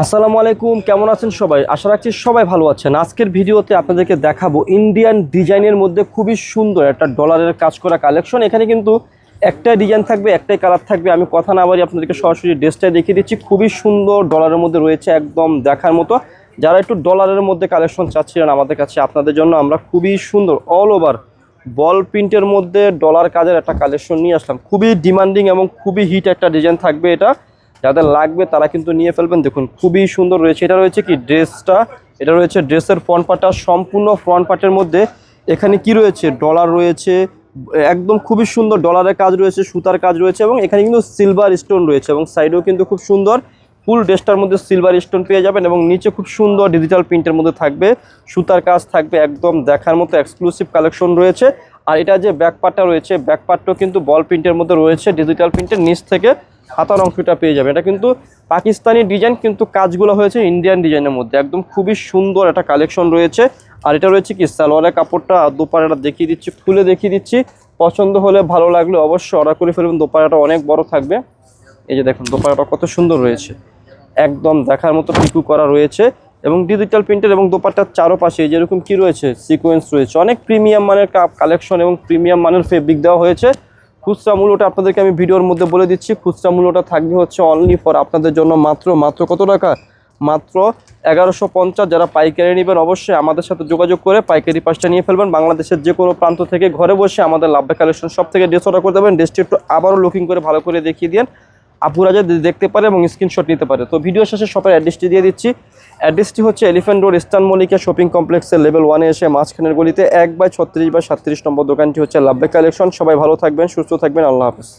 আসসালামু আলাইকুম, কেমন আছেন সবাই? আশা রাখছি সবাই ভালো আছেন। আজকের ভিডিওতে আপনাদেরকে দেখাবো ইন্ডিয়ান ডিজাইনের মধ্যে খুবই সুন্দর একটা ডলারের কাজ করা কালেকশন। এখানে কিন্তু একটাই ডিজাইন থাকবে, একটাই কালার থাকবে। আমি কথা না বলি আপনাদেরকে সরাসরি ড্রেসটাই দেখিয়ে দিচ্ছি। খুবই সুন্দর ডলারের মধ্যে রয়েছে, একদম দেখার মতো। যারা একটু ডলারের মধ্যে কালেকশন চাচ্ছিলেন আমাদের কাছে, আপনাদের জন্য আমরা খুবই সুন্দর অল ওভার বল প্রিন্টের মধ্যে ডলার কাজের একটা কালেকশন নিয়ে আসলাম। খুবই ডিমান্ডিং এবং খুবই হিট একটা ডিজাইন থাকবে। এটা যাদের লাগবে তারা কিন্তু নিয়ে ফেলবেন। দেখুন খুবই সুন্দর রয়েছে। এটা রয়েছে কি ড্রেসটা, এটা রয়েছে ড্রেসের ফ্রন্ট পার্টটা। সম্পূর্ণ ফ্রন্ট পার্টের মধ্যে এখানে কি রয়েছে, ডলার রয়েছে, একদম খুবই সুন্দর ডলারের কাজ রয়েছে, সুতার কাজ রয়েছে এবং এখানে কিন্তু সিলভার স্টোন রয়েছে এবং সাইডেও কিন্তু খুব সুন্দর ফুল ড্রেসটার মধ্যে সিলভার স্টোন পেয়ে যাবেন এবং নিচে খুব সুন্দর ডিজিটাল প্রিন্টের মধ্যে থাকবে, সুতার কাজ থাকবে, একদম দেখার মতো এক্সক্লুসিভ কালেকশন রয়েছে। আর এটা যে ব্যাক পার্টটা রয়েছে, ব্যাক পার্টটাও কিন্তু বল প্রিন্টের মধ্যে রয়েছে, ডিজিটাল প্রিন্টের নিচ থেকে হাতার অংশটা পেয়ে যাবে। এটা কিন্তু পাকিস্তানি ডিজাইন, কিন্তু কাজগুলো হয়েছে ইন্ডিয়ান ডিজাইনের মধ্যে। একদম খুবই সুন্দর একটা কালেকশন রয়েছে। আর এটা রয়েছে কি সালোয়ারের কাপড়টা, দোপাট্টাটা দেখিয়ে দিচ্ছি, খুলে দেখিয়ে দিচ্ছি। পছন্দ হলে, ভালো লাগলে অবশ্যই অর্ডার করে ফেলবেন। দোপাট্টাটা অনেক বড় থাকবে। এই যে দেখুন দোপাট্টাটা কত সুন্দর রয়েছে, একদম দেখার মতো পিকু করা রয়েছে এবং ডিজিটাল প্রিন্টের এবং দোপাট্টার চারোপাশে যেরকম কি রয়েছে সিকোয়েন্স রয়েছে। অনেক প্রিমিয়াম মানের কালেকশন এবং প্রিমিয়াম মানের ফেব্রিক দেওয়া হয়েছে। খুচরা মূল্যটা আপনাদেরকে আমি ভিডিওর মধ্যে বলে দিচ্ছি। খুচরা মূল্যটা থাকবে হচ্ছে অনলি ফর আপনাদের জন্য মাত্র কত টাকা, মাত্র 1150। যারা পাইকারি নেবেন অবশ্যই আমাদের সাথে যোগাযোগ করে পাইকারি পাঁচটা নিয়ে ফেলবেন। বাংলাদেশের যে কোনো প্রান্ত থেকে ঘরে বসে আমাদের লাভবাই কালেকশন সব থেকে ড্রেস অর্ডার করে দেবেন। ড্রেসটি একটু আবারও লুকিং করে ভালো করে দেখিয়ে দিন, আপুরা যে দেখতে পারে এবং স্ক্রিনশট নিতে পারে। তো ভিডিও শেষে শপের অ্যাড্রেসটি দিয়ে দিচ্ছি। অ্যাড্রেসটি হচ্ছে elephant road, eastern Mallika shopping কমপ্লেক্সের লেভেল 1-এ এসে মাঝখানের গলিতে 1/36/37 নম্বর দোকানটি হচ্ছে লাভবাই কালেকশন। সবাই ভালো থাকবেন, সুস্থ থাকবেন, আল্লাহ হাফেজ।